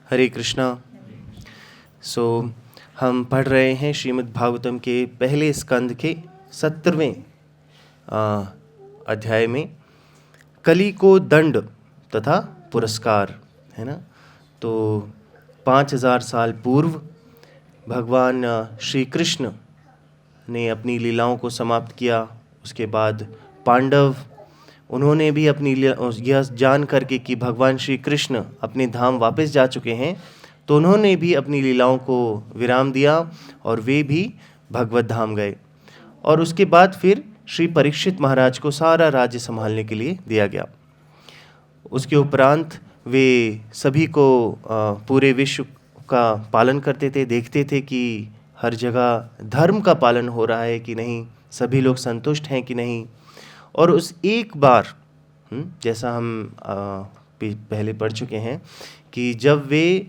हरे कृष्णा। हम पढ़ रहे हैं श्रीमद् भागवतम के पहले स्कंद के 17वें अध्याय में कली को दंड तथा पुरस्कार, है ना। तो 5000 साल पूर्व भगवान श्री कृष्ण ने अपनी लीलाओं को समाप्त किया। उसके बाद पांडव, उन्होंने भी अपनी यह जान करके कि भगवान श्री कृष्ण अपने धाम वापस जा चुके हैं, तो उन्होंने भी अपनी लीलाओं को विराम दिया और वे भी भगवत धाम गए। और उसके बाद फिर श्री परीक्षित महाराज को सारा राज्य संभालने के लिए दिया गया। उसके उपरांत वे सभी को पूरे विश्व का पालन करते थे, देखते थे कि हर जगह धर्म का पालन हो रहा है कि नहीं, सभी लोग संतुष्ट हैं कि नहीं। और उस एक बार जैसा हम पहले पढ़ चुके हैं कि जब वे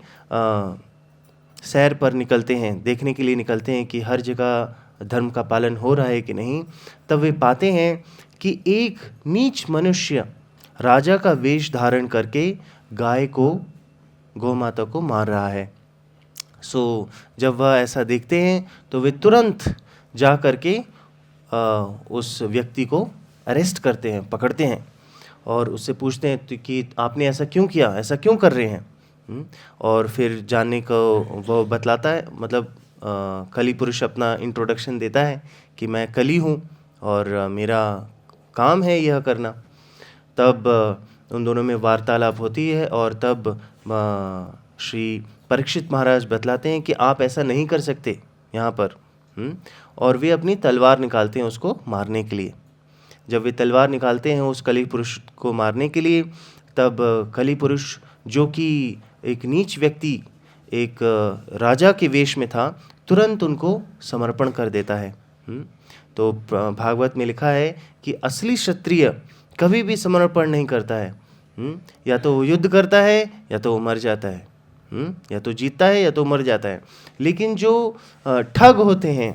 सैर पर निकलते हैं, देखने के लिए निकलते हैं कि हर जगह धर्म का पालन हो रहा है कि नहीं, तब वे पाते हैं कि एक नीच मनुष्य राजा का वेश धारण करके गाय को, गौ माता को मार रहा है। जब वह ऐसा देखते हैं तो वे तुरंत जा करके उस व्यक्ति को अरेस्ट करते हैं, पकड़ते हैं और उससे पूछते हैं कि आपने ऐसा क्यों किया, ऐसा क्यों कर रहे हैं। और फिर जानने को वो बतलाता है, मतलब कली पुरुष अपना इंट्रोडक्शन देता है कि मैं कली हूँ और मेरा काम है यह करना। तब उन दोनों में वार्तालाप होती है और तब श्री परीक्षित महाराज बतलाते हैं कि आप ऐसा नहीं कर सकते यहाँ पर। और वे अपनी तलवार निकालते हैं उसको मारने के लिए। जब वे तलवार निकालते हैं उस कली पुरुष को मारने के लिए, तब कली पुरुष, जो कि एक नीच व्यक्ति, एक राजा के वेश में था, तुरंत उनको समर्पण कर देता है। तो भागवत में लिखा है कि असली क्षत्रिय कभी भी समर्पण नहीं करता है। या तो वो युद्ध करता है या तो वो मर जाता है, या तो जीतता है या तो मर जाता है। लेकिन जो ठग होते हैं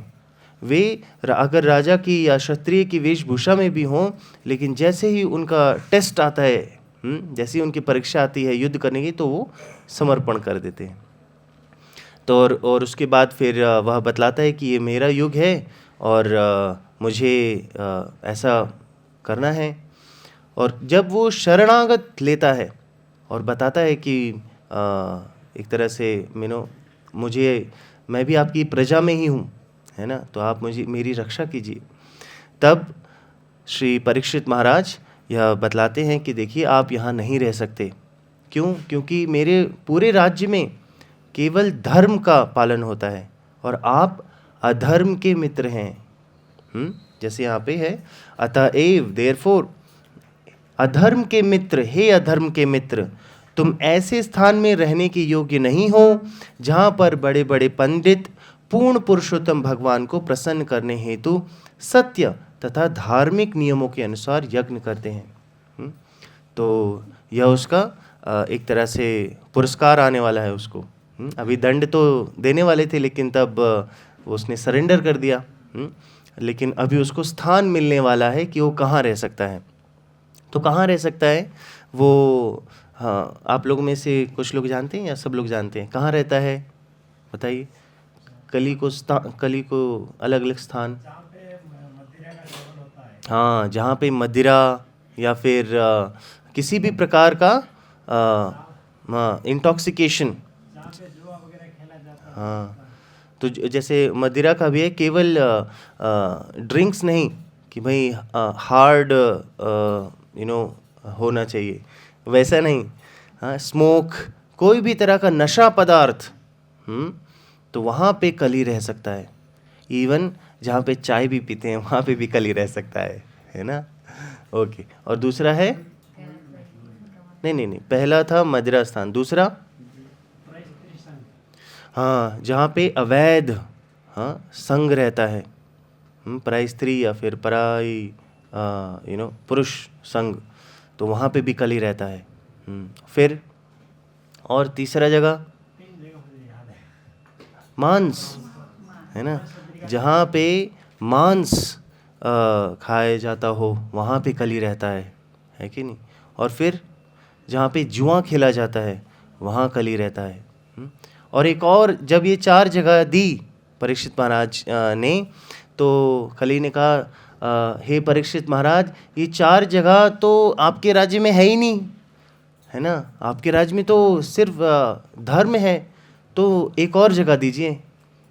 वे अगर राजा की या क्षत्रिय की वेशभूषा में भी हों, लेकिन जैसे ही उनका टेस्ट आता है, जैसे ही उनकी परीक्षा आती है युद्ध करने की, तो वो समर्पण कर देते हैं। तो और उसके बाद फिर वह बतलाता है कि ये मेरा युग है और मुझे ऐसा करना है। और जब वो शरणागत लेता है और बताता है कि एक तरह से मैं भी आपकी प्रजा में ही हूँ, है ना, तो आप मेरी रक्षा कीजिए। तब श्री परीक्षित महाराज यह बतलाते हैं कि देखिए, आप यहाँ नहीं रह सकते। क्यों? क्योंकि मेरे पूरे राज्य में केवल धर्म का पालन होता है और आप अधर्म के मित्र हैं। जैसे यहाँ पे है, अतएव देयरफॉर, अधर्म के मित्र, हे अधर्म के मित्र, तुम ऐसे स्थान में रहने के योग्य नहीं हो जहाँ पर बड़े बड़े पंडित पूर्ण पुरुषोत्तम भगवान को प्रसन्न करने हेतु सत्य तथा धार्मिक नियमों के अनुसार यज्ञ करते हैं। तो यह उसका एक तरह से पुरस्कार आने वाला है उसको। अभी दंड तो देने वाले थे, लेकिन तब उसने सरेंडर कर दिया। लेकिन अभी उसको स्थान मिलने वाला है कि वो कहाँ रह सकता है। तो कहाँ रह सकता है वो? हाँ, आप लोगों में से कुछ लोग जानते हैं या सब लोग जानते हैं कहाँ रहता है? बताइए। कली को अलग अलग स्थान, हाँ, जहाँ पे मदिरा या फिर किसी भी प्रकार का इंटॉक्सिकेशन, हाँ, तो जैसे मदिरा का भी है, केवल ड्रिंक्स नहीं कि भाई हार्ड होना चाहिए, वैसा नहीं। हाँ, स्मोक, कोई भी तरह का नशा पदार्थ, तो वहाँ पे कली रह सकता है। इवन जहाँ पे चाय भी पीते हैं वहाँ पे भी कली रह सकता है ना। ओके। और दूसरा है, नहीं, पहला था मदिरा स्थान, दूसरा हाँ, जहाँ पे अवैध संग रहता है, पराई स्त्री या फिर पराई पुरुष संग, तो वहाँ पे भी कली रहता है। फिर और तीसरा जगह मांस, है ना, जहाँ पे मांस खाया जाता हो वहाँ पे कली रहता है कि नहीं। और फिर जहाँ पे जुआ खेला जाता है वहाँ कली रहता है। और एक और जब ये 4 जगह दी परीक्षित महाराज ने, तो कली ने कहा हे परीक्षित महाराज, ये 4 जगह तो आपके राज्य में है ही नहीं, है ना, आपके राज्य में तो सिर्फ धर्म है, तो एक और जगह दीजिए।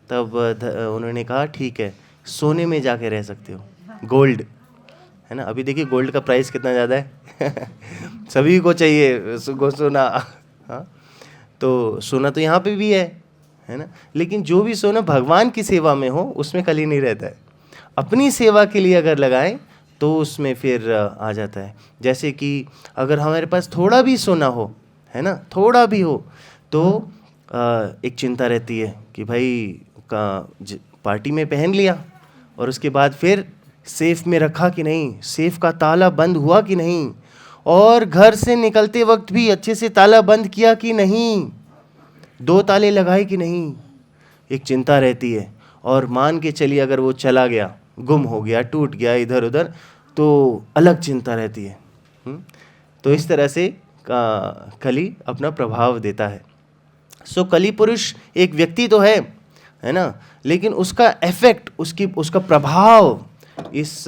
तब उन्होंने कहा ठीक है, सोने में जाके रह सकते हो, गोल्ड, है ना। अभी देखिए गोल्ड का प्राइस कितना ज़्यादा है सभी को चाहिए सोना, हाँ, तो सोना तो यहाँ पे भी है ना, लेकिन जो भी सोना भगवान की सेवा में हो उसमें कली नहीं रहता है। अपनी सेवा के लिए अगर लगाएं तो उसमें फिर आ जाता है। जैसे कि अगर हमारे पास थोड़ा भी सोना हो, है ना, थोड़ा भी हो, तो एक चिंता रहती है कि भाई पार्टी में पहन लिया और उसके बाद फिर सेफ में रखा कि नहीं, सेफ का ताला बंद हुआ कि नहीं, और घर से निकलते वक्त भी अच्छे से ताला बंद किया कि नहीं, 2 ताले लगाए कि नहीं, एक चिंता रहती है। और मान के चलिए अगर वो चला गया, गुम हो गया, टूट गया इधर उधर, तो अलग चिंता रहती है। तो इस तरह से कली अपना प्रभाव देता है। सो कली पुरुष एक व्यक्ति तो है ना, लेकिन उसका इफेक्ट, उसका प्रभाव इस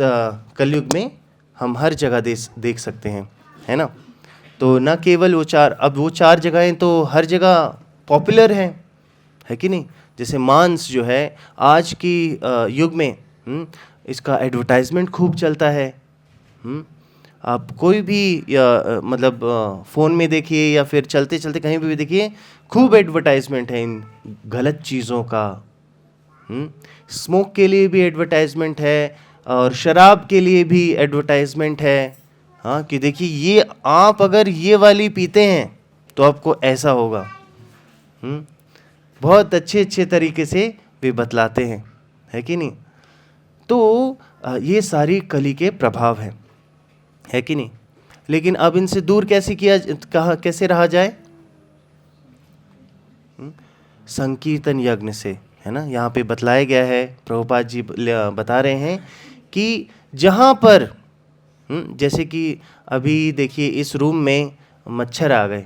कलयुग में हम हर जगह देख सकते हैं, है ना। तो न केवल वो 4, अब वो 4 जगहें तो हर जगह पॉपुलर हैं, है कि नहीं। जैसे मांस जो है आज की युग में इसका एडवर्टाइजमेंट खूब चलता है। आप कोई भी मतलब फ़ोन में देखिए या फिर चलते चलते कहीं भी देखिए, खूब एडवर्टाइजमेंट है इन गलत चीज़ों का। स्मोक के लिए भी एडवर्टाइजमेंट है और शराब के लिए भी एडवर्टाइजमेंट है। हाँ, कि देखिए ये आप अगर ये वाली पीते हैं तो आपको ऐसा होगा। बहुत अच्छे तरीके से वे बतलाते हैं, है कि नहीं। तो ये सारी कली के प्रभाव हैं, है कि नहीं। लेकिन अब इनसे दूर कैसे रहा जाए? संकीर्तन यज्ञ से, है ना। यहाँ पे बतलाया गया है, प्रभुपाद जी बता रहे हैं कि जहाँ पर जैसे कि अभी देखिए इस रूम में मच्छर आ गए,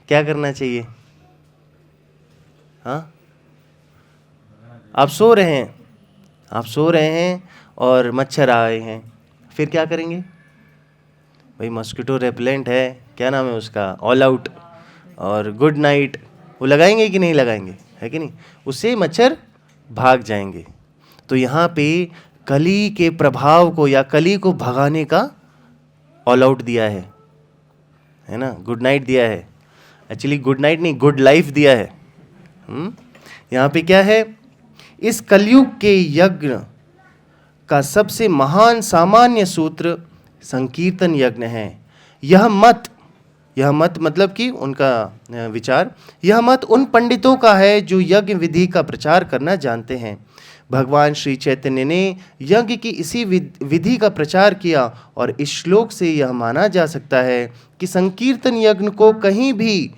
क्या करना चाहिए? हाँ, आप सो रहे हैं और मच्छर आए हैं, फिर क्या करेंगे भाई? मॉस्किटो रेपेलेंट है, क्या नाम है उसका, ऑल आउट और गुड नाइट, वो लगाएंगे कि नहीं लगाएंगे, है कि नहीं। उससे मच्छर भाग जाएंगे। तो यहाँ पे कली के प्रभाव को या कली को भगाने का ऑल आउट दिया है ना, गुड नाइट दिया है। एक्चुअली गुड नाइट नहीं, गुड लाइफ दिया है। यहाँ पे क्या है, इस कलयुग के यज्ञ का सबसे महान सामान्य सूत्र संकीर्तन यज्ञ है। यह मत मतलब कि उनका विचार, यह मत उन पंडितों का है जो यज्ञ विधि का प्रचार करना जानते हैं। भगवान श्री चैतन्य ने यज्ञ की इसी विधि का प्रचार किया और इस श्लोक से यह माना जा सकता है कि संकीर्तन यज्ञ को कहीं भी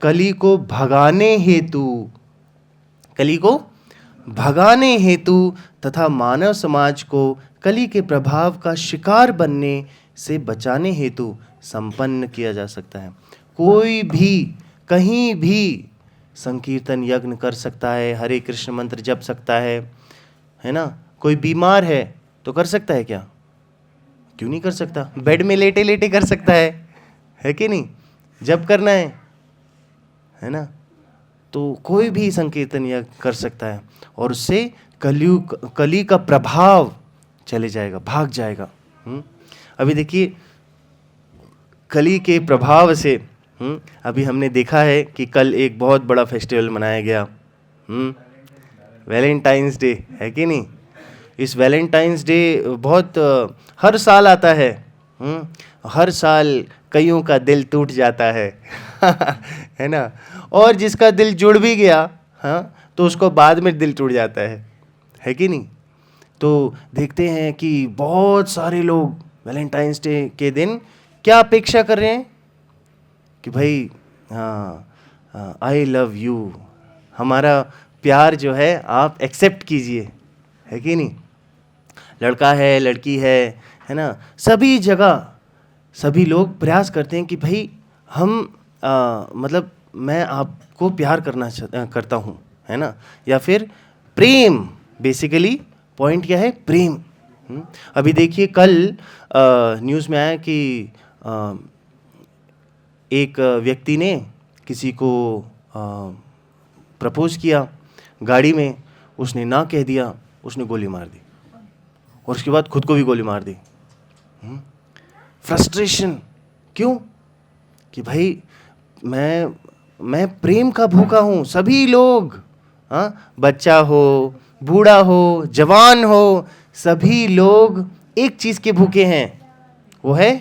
कली को भगाने हेतु तथा मानव समाज को कली के प्रभाव का शिकार बनने से बचाने हेतु संपन्न किया जा सकता है। कोई भी कहीं भी संकीर्तन यज्ञ कर सकता है, हरे कृष्ण मंत्र जप सकता है ना। कोई बीमार है तो कर सकता है क्या? क्यों नहीं कर सकता? बेड में लेटे लेटे कर सकता है कि नहीं, जब करना है ना। तो कोई भी संकीर्तन यज्ञ कर सकता है और उससे कली का प्रभाव चले जाएगा, भाग जाएगा। अभी देखिए कली के प्रभाव से अभी हमने देखा है कि कल एक बहुत बड़ा फेस्टिवल मनाया गया, वैलेंटाइंस डे, है कि नहीं। इस वैलेंटाइंस डे बहुत हर साल आता है। हर साल कईयों का दिल टूट जाता है है ना। और जिसका दिल जुड़ भी गया, हाँ, तो उसको बाद में दिल टूट जाता है कि नहीं। तो देखते हैं कि बहुत सारे लोग वैलेंटाइंस डे के दिन क्या अपेक्षा कर रहे हैं कि भाई आई लव यू, हमारा प्यार जो है आप एक्सेप्ट कीजिए, है कि नहीं। लड़का है, लड़की है ना, सभी जगह सभी लोग प्रयास करते हैं कि भाई हम मतलब मैं आपको प्यार करता हूँ, है ना। या फिर प्रेम, बेसिकली पॉइंट क्या है, प्रेम। अभी देखिए कल न्यूज़ में आया कि एक व्यक्ति ने किसी को प्रपोज किया गाड़ी में, उसने ना कह दिया, उसने गोली मार दी और उसके बाद खुद को भी गोली मार दी। फ्रस्ट्रेशन, क्यों? कि भाई मैं प्रेम का भूखा हूँ। सभी लोग, बच्चा हो, बूढ़ा हो, जवान हो, सभी लोग एक चीज़ के भूखे हैं, वो है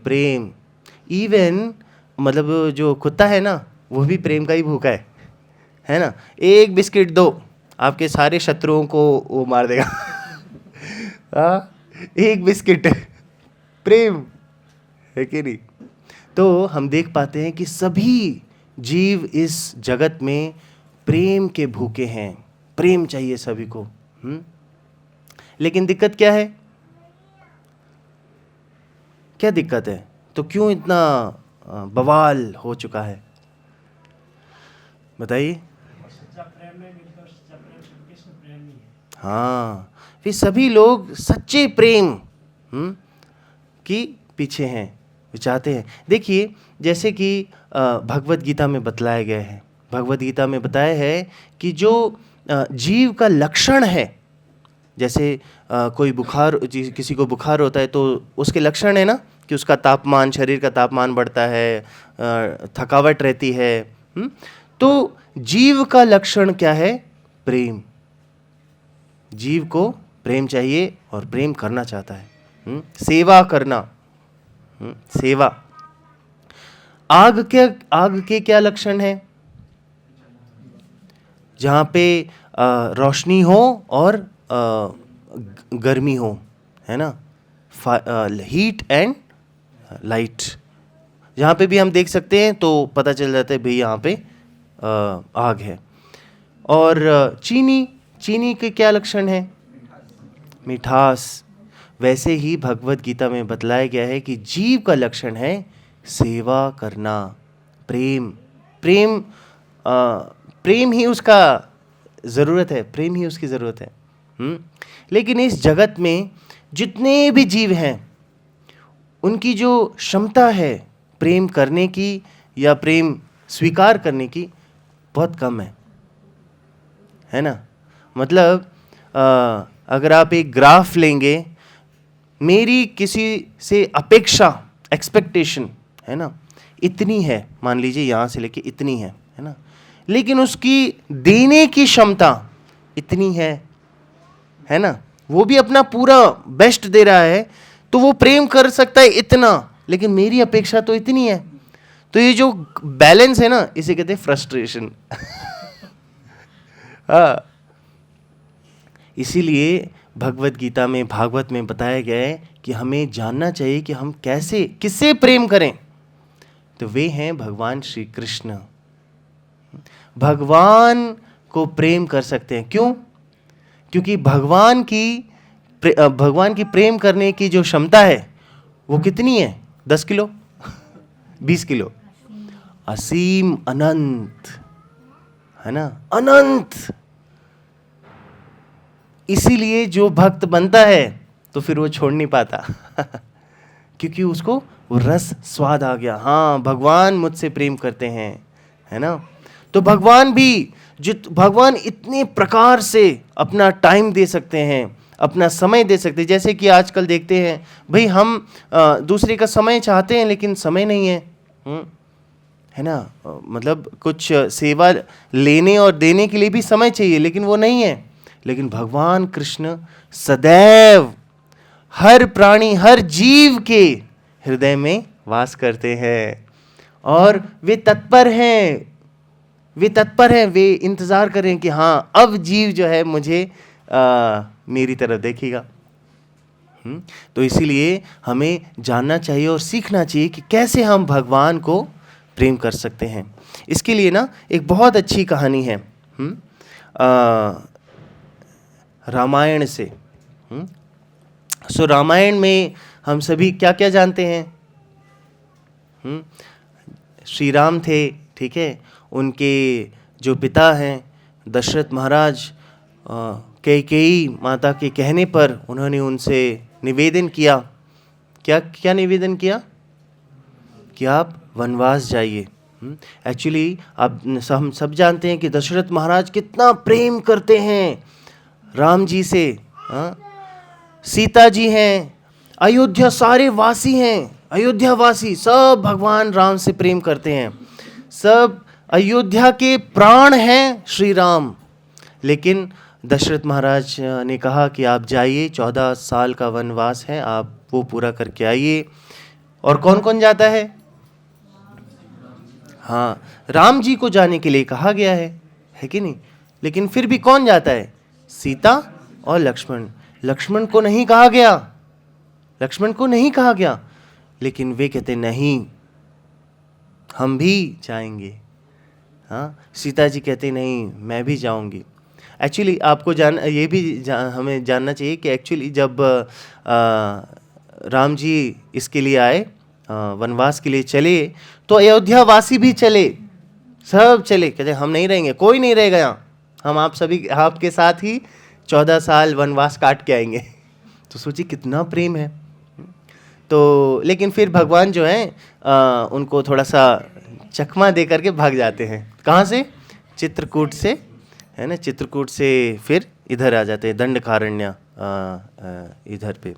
प्रेम। इवन मतलब जो कुत्ता है ना, वो भी प्रेम का ही भूखा है ना। एक बिस्किट दो, आपके सारे शत्रुओं को वो मार देगा। एक बिस्किट, प्रेम है कि नहीं। तो हम देख पाते हैं कि सभी जीव इस जगत में प्रेम के भूखे हैं, प्रेम चाहिए सभी को। लेकिन दिक्कत क्या है? क्या दिक्कत है? तो क्यों इतना बवाल हो चुका है, बताइए। हाँ, वे सभी लोग सच्चे प्रेम की पीछे हैं, वे चाहते हैं। देखिए जैसे कि भगवत गीता में बतलाया गया है, भगवत गीता में बताया है कि जो जीव का लक्षण है, जैसे कोई बुखार, किसी को बुखार होता है तो उसके लक्षण है ना कि उसका तापमान, शरीर का तापमान बढ़ता है, थकावट रहती है। तो जीव का लक्षण क्या है? प्रेम। जीव को प्रेम चाहिए और प्रेम करना चाहता है, सेवा करना, सेवा। आग के क्या लक्षण है? जहाँ पे रोशनी हो और गर्मी हो, है ना, हीट एंड लाइट। जहाँ पे भी हम देख सकते हैं तो पता चल जाता है भाई यहाँ पे आग है। और चीनी के क्या लक्षण है? मिठास। वैसे ही भगवत गीता में बतलाया गया है कि जीव का लक्षण है सेवा करना, प्रेम। प्रेम ही उसका ज़रूरत है, प्रेम ही उसकी ज़रूरत है। लेकिन इस जगत में जितने भी जीव हैं, उनकी जो क्षमता है प्रेम करने की या प्रेम स्वीकार करने की, बहुत कम है ना। मतलब अगर आप एक ग्राफ लेंगे, मेरी किसी से अपेक्षा, एक्सपेक्टेशन, है ना, इतनी है, मान लीजिए यहाँ से लेके इतनी है ना, लेकिन उसकी देने की क्षमता इतनी है ना, वो भी अपना पूरा बेस्ट दे रहा है, तो वो प्रेम कर सकता है इतना, लेकिन मेरी अपेक्षा तो इतनी है। तो ये जो बैलेंस है ना, इसे कहते हैं फ्रस्ट्रेशन। हाँ, इसीलिए भगवत गीता में, भागवत में बताया गया है कि हमें जानना चाहिए कि हम कैसे, किससे प्रेम करें। तो वे हैं भगवान श्री कृष्ण। भगवान को प्रेम कर सकते हैं, क्यों? क्योंकि भगवान की प्रेम करने की जो क्षमता है वो कितनी है? 10 किलो 20 किलो, असीम, अनंत, है ना, अनंत। इसीलिए जो भक्त बनता है तो फिर वो छोड़ नहीं पाता। क्योंकि उसको वो रस स्वाद आ गया, हाँ भगवान मुझसे प्रेम करते हैं, है ना। तो भगवान इतने प्रकार से अपना टाइम दे सकते हैं, अपना समय दे सकते हैं। जैसे कि आजकल देखते हैं भाई, हम दूसरे का समय चाहते हैं लेकिन समय नहीं है ना। मतलब कुछ सेवा लेने और देने के लिए भी समय चाहिए, लेकिन वो नहीं है। लेकिन भगवान कृष्ण सदैव हर प्राणी, हर जीव के हृदय में वास करते हैं और वे तत्पर हैं, वे इंतज़ार कर रहे हैं कि हाँ अब जीव जो है मुझे मेरी तरफ देखेगा। तो इसीलिए हमें जानना चाहिए और सीखना चाहिए कि कैसे हम भगवान को प्रेम कर सकते हैं। इसके लिए ना एक बहुत अच्छी कहानी है रामायण से। सो रामायण में हम सभी क्या क्या जानते हैं? श्री राम थे, ठीक है, उनके जो पिता हैं दशरथ महाराज, कैकेयी माता के कहने पर उन्होंने उनसे निवेदन किया, क्या क्या निवेदन किया कि आप वनवास जाइए। एक्चुअली आप हम सब जानते हैं कि दशरथ महाराज कितना प्रेम करते हैं राम जी से। सीता जी हैं, अयोध्या सारे वासी हैं, अयोध्या वासी सब भगवान राम से प्रेम करते हैं, सब अयोध्या के प्राण हैं श्री राम। लेकिन दशरथ महाराज ने कहा कि आप जाइए, 14 साल का वनवास है, आप वो पूरा करके आइए। और कौन कौन जाता है? हाँ, राम जी को जाने के लिए कहा गया है कि नहीं? लेकिन फिर भी कौन जाता है? सीता और लक्ष्मण। लक्ष्मण को नहीं कहा गया, लक्ष्मण को नहीं कहा गया, लेकिन वे कहते नहीं हम भी जाएंगे। हाँ, सीता जी कहते नहीं मैं भी जाऊंगी। एक्चुअली आपको ये भी हमें जानना चाहिए कि एक्चुअली जब राम जी इसके लिए आए, वनवास के लिए चले, तो अयोध्या वासी भी चले, सब चले, कहते हम नहीं रहेंगे, कोई नहीं रहेगा यहाँ, हम आप सभी आपके साथ ही 14 साल वनवास काट के आएंगे। तो सोचिए कितना प्रेम है। तो लेकिन फिर भगवान जो हैं उनको थोड़ा सा चकमा दे करके भाग जाते हैं। कहाँ से? चित्रकूट से, है ना, चित्रकूट से फिर इधर आ जाते हैं, दंडकारण्य इधर पे,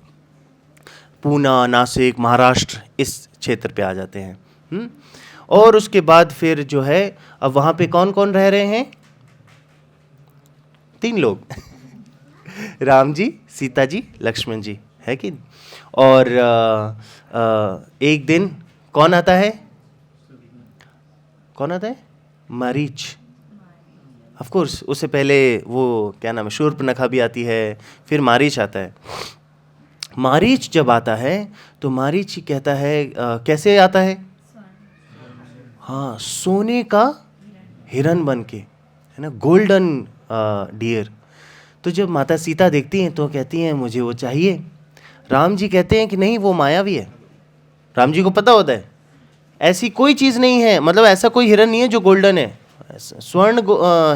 पूना, नासिक, महाराष्ट्र, इस क्षेत्र पे आ जाते हैं। और उसके बाद फिर जो है अब वहाँ पे कौन कौन रह रहे हैं? 3 लोग राम जी, सीता जी, लक्ष्मण जी, है कि? और एक दिन कौन आता है? कौन आता है? मारीच। ऑफ कोर्स उससे पहले वो क्या नाम है, शूर्पणखा भी आती है, फिर मारीच आता है। मारीच जब आता है तो मारीच कहता है कैसे आता है? हाँ, सोने का हिरन बन के, है ना, गोल्डन डियर। तो जब माता सीता देखती हैं तो कहती हैं मुझे वो चाहिए। राम जी कहते हैं कि नहीं वो मायावी है। राम जी को पता होता है ऐसी कोई चीज़ नहीं है, मतलब ऐसा कोई हिरन नहीं है जो गोल्डन है, स्वर्ण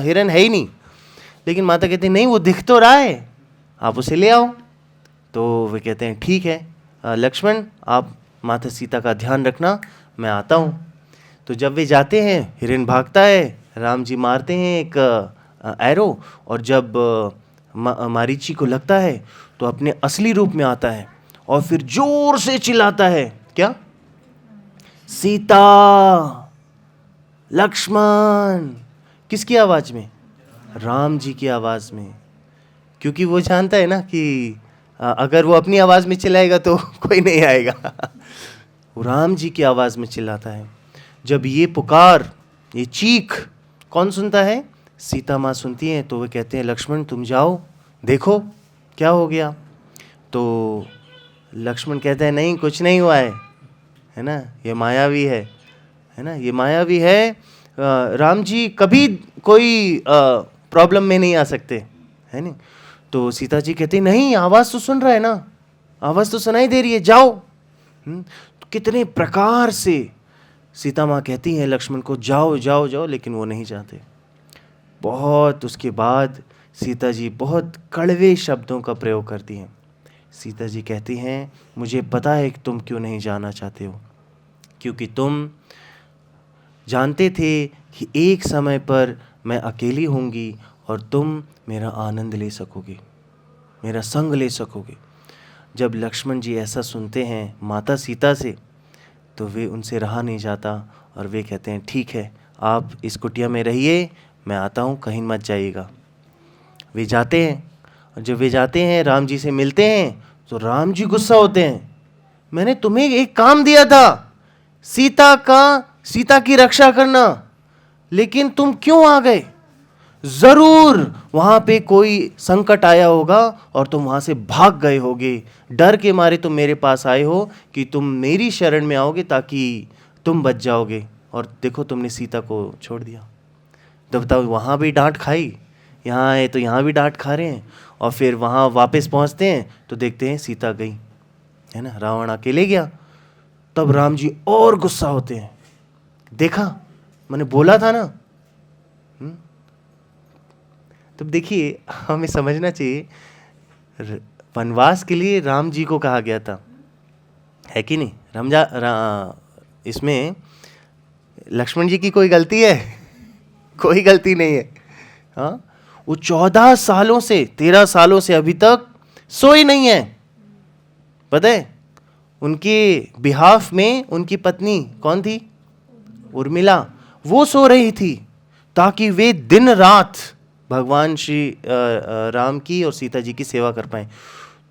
हिरन है ही नहीं। लेकिन माता कहती है नहीं वो दिख तो रहा है, आप उसे ले आओ। तो वे कहते हैं ठीक है लक्ष्मण, आप माता सीता का ध्यान रखना, मैं आता हूँ। तो जब वे जाते हैं, हिरन भागता है, राम जी मारते हैं एक एरो, और जब मारीची को लगता है तो अपने असली रूप में आता है और फिर जोर से चिल्लाता है, क्या? सीता, लक्ष्मण। किसकी आवाज में? राम जी की आवाज में। क्योंकि वो जानता है ना कि अगर वो अपनी आवाज में चिल्लाएगा तो कोई नहीं आएगा। वो राम जी की आवाज में चिल्लाता है। जब ये पुकार, ये चीख कौन सुनता है? सीता माँ सुनती हैं। तो वे कहते हैं लक्ष्मण तुम जाओ, देखो क्या हो गया। तो लक्ष्मण कहते हैं नहीं कुछ नहीं हुआ है ना, ये मायावी है ना, ये मायावी है। राम जी कभी कोई प्रॉब्लम में नहीं आ सकते, है नहीं। तो सीता जी कहती नहीं, आवाज़ तो सुन रहा है ना, आवाज़ तो सुनाई दे रही है, जाओ। तो कितने प्रकार से सीता माँ कहती हैं लक्ष्मण को जाओ जाओ जाओ, लेकिन वो नहीं चाहते। बहुत उसके बाद सीता जी बहुत कड़वे शब्दों का प्रयोग करती हैं। सीता जी कहती हैं मुझे पता है कि तुम क्यों नहीं जाना चाहते हो, क्योंकि तुम जानते थे कि एक समय पर मैं अकेली होंगी और तुम मेरा आनंद ले सकोगे, मेरा संग ले सकोगे। जब लक्ष्मण जी ऐसा सुनते हैं माता सीता से तो वे उनसे रहा नहीं जाता और वे कहते हैं ठीक है आप इस कुटिया में रहिए, मैं आता हूँ, कहीं मत जाइएगा। वे जाते हैं और जब वे जाते हैं राम जी से मिलते हैं तो राम जी गुस्सा होते हैं, मैंने तुम्हें एक काम दिया था सीता की रक्षा करना, लेकिन तुम क्यों आ गए? जरूर वहां पे कोई संकट आया होगा और तुम वहां से भाग गए होगे, डर के मारे तुम मेरे पास आए हो कि तुम मेरी शरण में आओगे ताकि तुम बच जाओगे, और देखो तुमने सीता को छोड़ दिया। तो बताओ वहां भी डांट खाई, यहाँ आए तो यहाँ भी डांट खा रहे हैं, और फिर वहां वापस पहुंचते हैं तो देखते हैं सीता गई, है ना, रावण अकेले गया। तब राम जी और गुस्सा होते हैं, देखा मैंने बोला था ना। तो देखिए, हमें समझना चाहिए, वनवास के लिए राम जी को कहा गया था, है कि नहीं? इसमें लक्ष्मण जी की कोई गलती है? कोई गलती नहीं है। हाँ, वो 14 सालों से 13 सालों से अभी तक सोई नहीं है। पता है, उनके बिहाफ में उनकी पत्नी कौन थी? उर्मिला। वो सो रही थी ताकि वे दिन रात भगवान श्री राम की और सीता जी की सेवा कर पाए।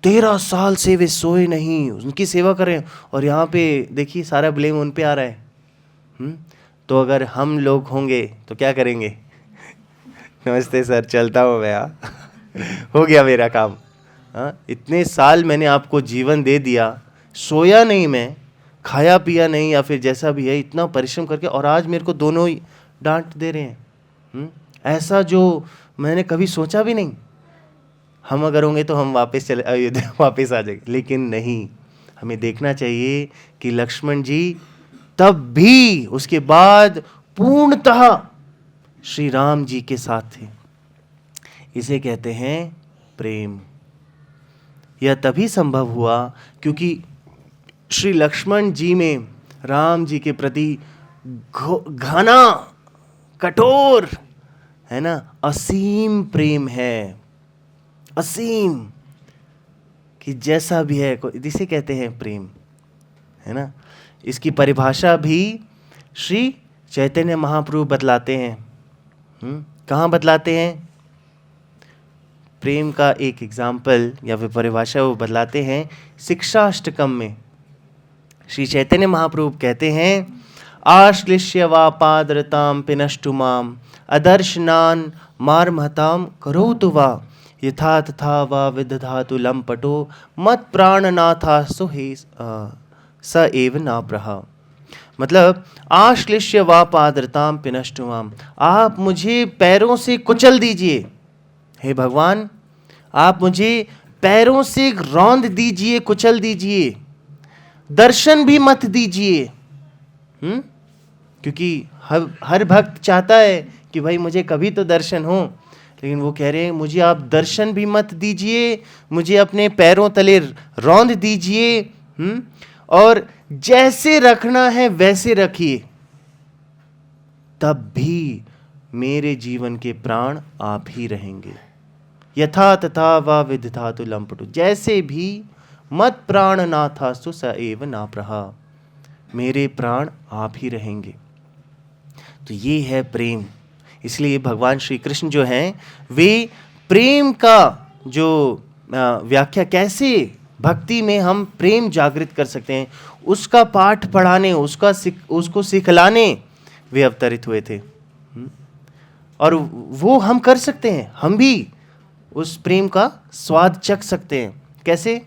13 साल से वे सोए नहीं, उनकी सेवा करें, और यहाँ पे देखिए सारा ब्लेम उन पे आ रहा है। तो अगर हम लोग होंगे तो क्या करेंगे? नमस्ते सर, चलता हूँ मैं। हो गया मेरा काम। इतने साल मैंने आपको जीवन दे दिया, सोया नहीं मैं, खाया पिया नहीं, या फिर जैसा भी है, इतना परिश्रम करके, और आज मेरे को दोनों ही डांट दे रहे हैं। ऐसा जो मैंने कभी सोचा भी नहीं। हम अगर होंगे तो हम वापस चले अयोध्या वापस आ जाएंगे, लेकिन नहीं। हमें देखना चाहिए कि लक्ष्मण जी तब भी उसके बाद पूर्णतः श्री राम जी के साथ थे। इसे कहते हैं प्रेम। यह तभी संभव हुआ क्योंकि श्री लक्ष्मण जी में राम जी के प्रति घना, कठोर, है ना, असीम प्रेम है। असीम, कि जैसा भी है, जिसे कहते हैं प्रेम, है ना। इसकी परिभाषा भी श्री चैतन्य महाप्रभु बतलाते हैं। कहाँ बतलाते हैं? प्रेम का एक एग्जाम्पल या फिर परिभाषा वो बतलाते हैं शिक्षाष्टकम में। श्री चैतन्य महाप्रभु कहते हैं, आश्लिष्य वा पादरताम पिनष्टु माम अदर्शनान मारमहताम करोतु वा यथा तथा वा विदधातु लंपटो मत प्राणनाथा सुहे स एव नाप्रहा। मतलब, आश्लिष्य वा पादरताम पिनष्टु माम, आप मुझे पैरों से कुचल दीजिए, हे भगवान, आप मुझे पैरों से रौंद दीजिए, कुचल दीजिए, दर्शन भी मत दीजिए। क्योंकि हर भक्त चाहता है कि भाई मुझे कभी तो दर्शन हो, लेकिन वो कह रहे हैं मुझे आप दर्शन भी मत दीजिए, मुझे अपने पैरों तले रौंद दीजिए, और जैसे रखना है वैसे रखिए, तब भी मेरे जीवन के प्राण आप ही रहेंगे। यथा तथा वा विदधातु लंपटु, जैसे भी, मत प्राण नाथास्तु स एव नाप्रहा, मेरे प्राण आप ही रहेंगे। तो ये है प्रेम। इसलिए भगवान श्री कृष्ण जो हैं, वे प्रेम का जो व्याख्या, कैसे भक्ति में हम प्रेम जागृत कर सकते हैं, उसका पाठ पढ़ाने, उसको सिखलाने वे अवतरित हुए थे। और वो हम कर सकते हैं, हम भी उस प्रेम का स्वाद चख सकते हैं। कैसे?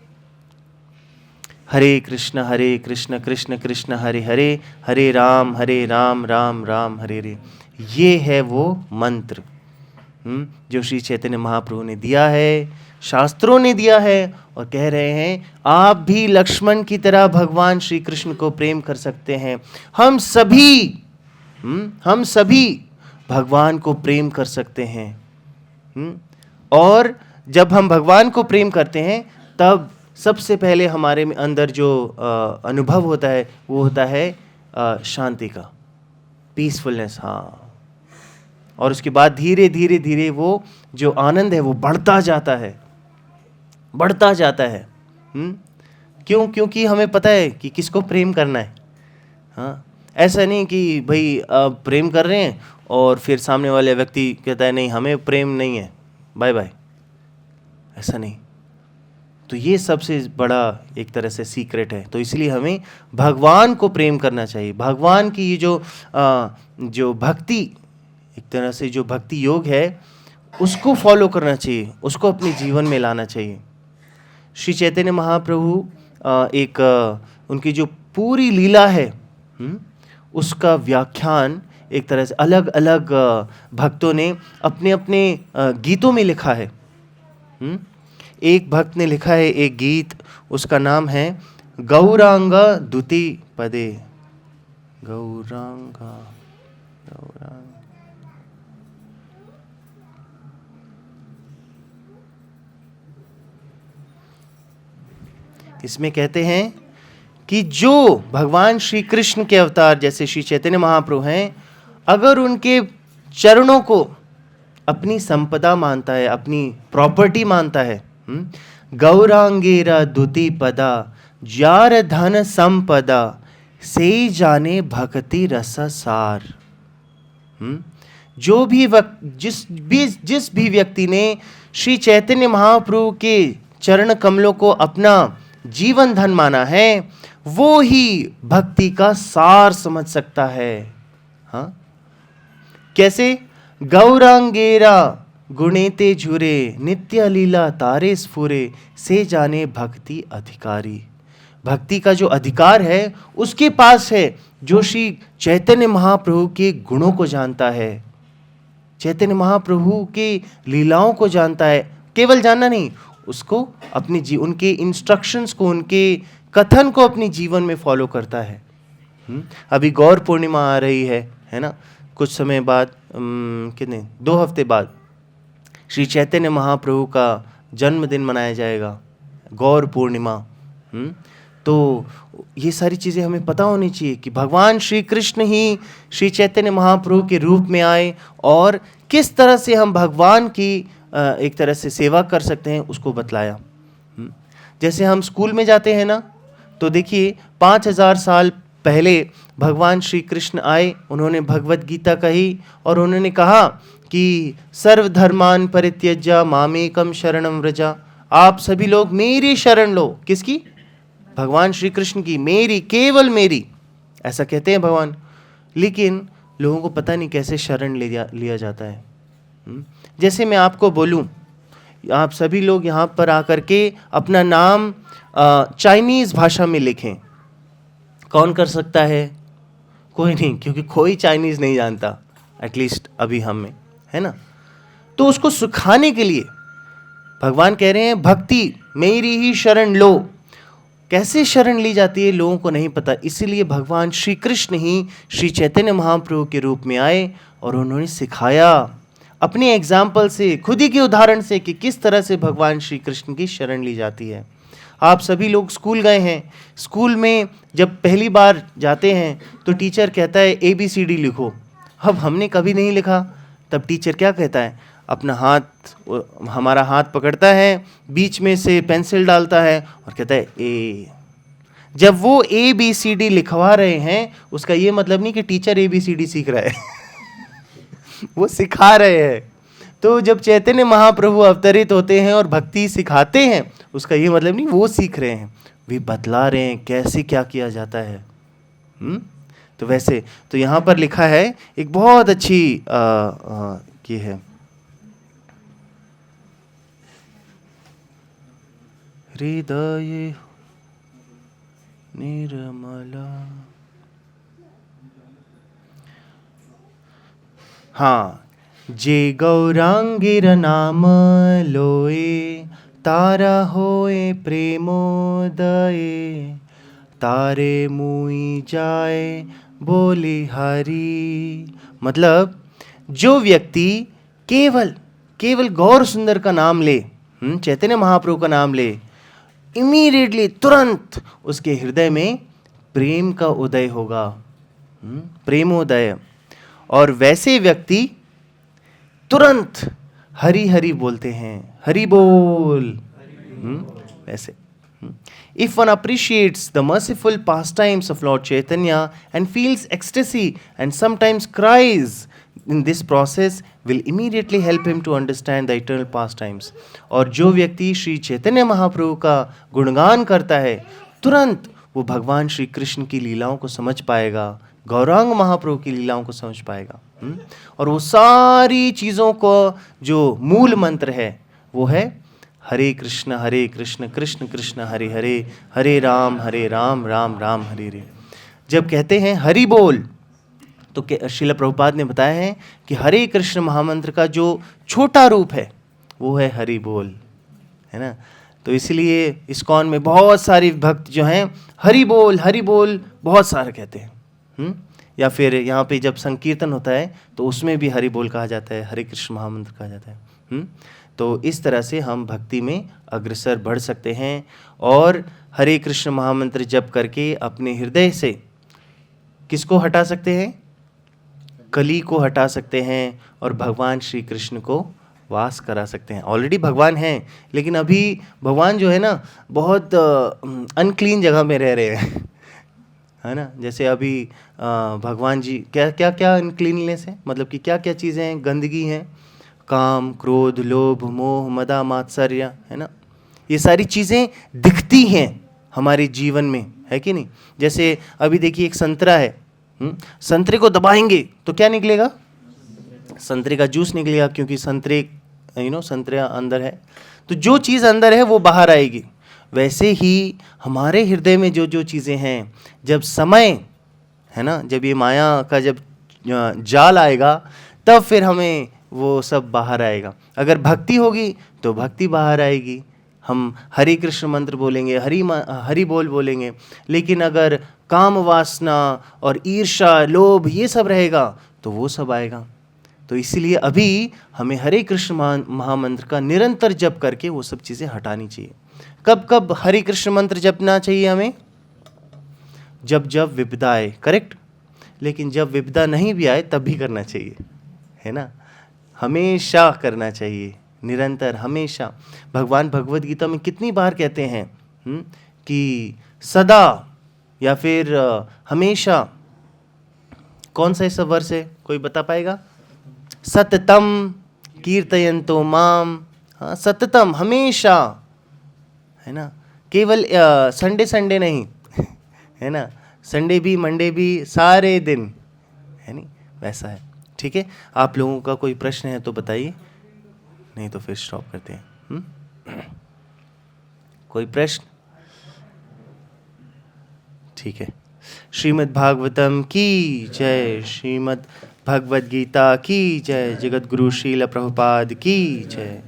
हरे कृष्ण कृष्ण कृष्ण हरे हरे, हरे राम राम राम हरे हरे। ये है वो मंत्र जो श्री चैतन्य महाप्रभु ने दिया है, शास्त्रों ने दिया है, और कह रहे हैं आप भी लक्ष्मण की तरह भगवान श्री कृष्ण को प्रेम कर सकते हैं। हम सभी भगवान को प्रेम कर सकते हैं। और जब हम भगवान को प्रेम करते हैं, तब सबसे पहले हमारे अंदर जो अनुभव होता है, वो होता है शांति का, पीसफुलनेस। हाँ, और उसके बाद धीरे धीरे धीरे वो जो आनंद है वो बढ़ता जाता है। क्यों? क्योंकि हमें पता है कि किसको प्रेम करना है। हाँ, ऐसा नहीं कि भाई प्रेम कर रहे हैं और फिर सामने वाले व्यक्ति कहता है नहीं हमें प्रेम नहीं है, बाय बाय, ऐसा नहीं। तो ये सबसे बड़ा एक तरह से सीक्रेट है। तो इसलिए हमें भगवान को प्रेम करना चाहिए। भगवान की ये जो भक्ति, एक तरह से जो भक्ति योग है, उसको फॉलो करना चाहिए, उसको अपने जीवन में लाना चाहिए। श्री चैतन्य महाप्रभु उनकी जो पूरी लीला है, उसका व्याख्यान एक तरह से अलग अलग भक्तों ने अपने अपने गीतों में लिखा है। एक भक्त ने लिखा है एक गीत, उसका नाम है गौरांगा दुति पदे। गौरांगा गौरांग। इसमें कहते हैं कि जो भगवान श्री कृष्ण के अवतार जैसे श्री चैतन्य महाप्रभु हैं, अगर उनके चरणों को अपनी संपदा मानता है, अपनी प्रॉपर्टी मानता है, गौरांगेरा दुति पदा जार धन संपदा से जाने भक्ति रस सार। जो भी जिस भी व्यक्ति ने श्री चैतन्य महाप्रभु के चरण कमलों को अपना जीवन धन माना है, वो ही भक्ति का सार समझ सकता है। हाँ, कैसे? गौरांगेरा गुणेते झुरे नित्य लीला तारे स्फुरे से जाने भक्ति अधिकारी। भक्ति का जो अधिकार है उसके पास है जो श्री चैतन्य महाप्रभु के गुणों को जानता है, चैतन्य महाप्रभु के लीलाओं को जानता है। केवल जानना नहीं, उसको अपने उनके इंस्ट्रक्शंस को, उनके कथन को अपने जीवन में फॉलो करता है। अभी गौर पूर्णिमा आ रही है ना? कुछ समय बाद, कितने 2 हफ्ते बाद श्री चैतन्य महाप्रभु का जन्मदिन मनाया जाएगा, गौर पूर्णिमा। तो ये सारी चीज़ें हमें पता होनी चाहिए कि भगवान श्री कृष्ण ही श्री चैतन्य महाप्रभु के रूप में आए और किस तरह से हम भगवान की एक तरह से सेवा कर सकते हैं उसको बतलाया। जैसे हम स्कूल में जाते हैं ना, तो देखिए 5000 साल पहले भगवान श्री कृष्ण आए, उन्होंने भगवत गीता कही और उन्होंने कहा कि सर्वधर्मान परित्यज्य मामेकम शरणम व्रजा। आप सभी लोग मेरी शरण लो। किसकी? भगवान श्री कृष्ण की। मेरी, केवल मेरी, ऐसा कहते हैं भगवान। लेकिन लोगों को पता नहीं कैसे शरण लिया जाता है। जैसे मैं आपको बोलूं, आप सभी लोग यहाँ पर आकर के अपना नाम चाइनीज़ भाषा में लिखें, कौन कर सकता है? कोई नहीं, क्योंकि कोई चाइनीज़ नहीं जानता, एटलीस्ट अभी हम में, है ना? तो उसको सिखाने के लिए भगवान कह रहे हैं भक्ति मेरी ही शरण लो। कैसे शरण ली जाती है लोगों को नहीं पता, इसीलिए भगवान श्री कृष्ण ही श्री चैतन्य महाप्रभु के रूप में आए और उन्होंने सिखाया अपने एग्जाम्पल से, खुद ही के उदाहरण से, कि किस तरह से भगवान श्री कृष्ण की शरण ली जाती है। आप सभी लोग स्कूल गए हैं, स्कूल में जब पहली बार जाते हैं तो टीचर कहता है ABCD लिखो। अब हमने कभी नहीं लिखा, तब टीचर क्या कहता है? अपना हाथ, हमारा हाथ पकड़ता है, बीच में से पेंसिल डालता है और कहता है ए। जब वो ABCD लिखवा रहे हैं, उसका ये मतलब नहीं कि टीचर ABCD सीख रहा है वो सिखा रहे हैं। तो जब चैतन्य महाप्रभु अवतरित होते हैं और भक्ति सिखाते हैं, उसका ये मतलब नहीं वो सीख रहे हैं, वे बतला रहे हैं कैसे क्या किया जाता है। तो वैसे तो यहाँ पर लिखा है एक बहुत अच्छी ये है, हृदय निर्मला। हाँ, जे गौरांगीर नाम लोए तारा होए प्रेमोदये तारे मुई जाए बोली हरि। मतलब जो व्यक्ति केवल गौर सुंदर का नाम ले, चैतन्य महाप्रभु का नाम ले, इमीडिएटली तुरंत उसके हृदय में प्रेम का उदय होगा, प्रेमोदय। और वैसे व्यक्ति तुरंत हरि हरि बोलते हैं, हरि बोल। वैसे if one appreciates the merciful pastimes of Lord Chaitanya and feels ecstasy and sometimes cries in this process, will immediately help him to understand the eternal pastimes. और जो व्यक्ति श्री चैतन्य महाप्रभु का गुणगान करता है, तुरंत वो भगवान श्री कृष्ण की लीलाओं को समझ पाएगा, गौरांग महाप्रभु की लीलाओं को समझ पाएगा। और वो सारी चीज़ों को जो मूल मंत्र है वो है हरे कृष्ण कृष्ण कृष्ण हरे हरे, हरे राम राम राम हरे हरे। जब कहते हैं हरि बोल, तो श्रील प्रभुपाद ने बताया है कि हरे कृष्ण महामंत्र का जो छोटा रूप है वो है हरि बोल, है ना? तो इसलिए इस्कॉन में बहुत सारे भक्त जो हैं हरि बोल बहुत सारे कहते हैं। या फिर यहाँ पे जब संकीर्तन होता है तो उसमें भी हरि बोल कहा जाता है, हरे कृष्ण महामंत्र कहा जाता है। तो इस तरह से हम भक्ति में अग्रसर बढ़ सकते हैं और हरे कृष्ण महामंत्र जप करके अपने हृदय से किसको हटा सकते हैं? कली को हटा सकते हैं और भगवान श्री कृष्ण को वास करा सकते हैं। ऑलरेडी भगवान हैं, लेकिन अभी भगवान जो है ना बहुत अनक्लीन जगह में रह रहे हैं, है ना। जैसे अभी भगवान जी क्या क्या क्या अनक्लीननेस है, मतलब कि क्या क्या चीज़ें हैं, गंदगी हैं, काम, क्रोध, लोभ, मोह, मदा, मात्सर्य, है ना। ये सारी चीज़ें दिखती हैं हमारे जीवन में, है कि नहीं। जैसे अभी देखिए एक संतरा है, संतरे को दबाएंगे तो क्या निकलेगा? संतरे का जूस निकलेगा, क्योंकि संतरे संतरे अंदर है, तो जो चीज़ अंदर है वो बाहर आएगी। वैसे ही हमारे हृदय में जो जो चीज़ें हैं, जब समय है ना, जब ये माया का जब जाल आएगा तब फिर हमें वो सब बाहर आएगा। अगर भक्ति होगी तो भक्ति बाहर आएगी, हम हरे कृष्ण मंत्र बोलेंगे, हरि बोल बोलेंगे। लेकिन अगर काम वासना और ईर्ष्या, लोभ ये सब रहेगा तो वो सब आएगा। तो इसलिए अभी हमें हरे कृष्ण महामंत्र का निरंतर जप करके वो सब चीज़ें हटानी चाहिए। कब कब हरे कृष्ण मंत्र जपना चाहिए हमें? जब जब विपदा आए, करेक्ट। लेकिन जब विपदा नहीं भी आए तब भी करना चाहिए, है ना। हमेशा करना चाहिए, निरंतर, हमेशा। भगवान भगवद गीता में कितनी बार कहते हैं कि सदा या फिर हमेशा। कौन सा ऐसा वर्ष है, कोई बता पाएगा? सततम कीर्तयन्तो माम, हाँ, सततम, हमेशा, है ना। केवल संडे संडे नहीं है ना, संडे भी, मंडे भी, सारे दिन, है नहीं, वैसा है। ठीक है, आप लोगों का कोई प्रश्न है तो बताइए, नहीं तो फिर स्टॉप करते हैं। कोई प्रश्न? ठीक है। श्रीमद् भागवतम की जय, श्रीमद् भगवद गीता की जय, जगत गुरु श्रील प्रभुपाद की जय।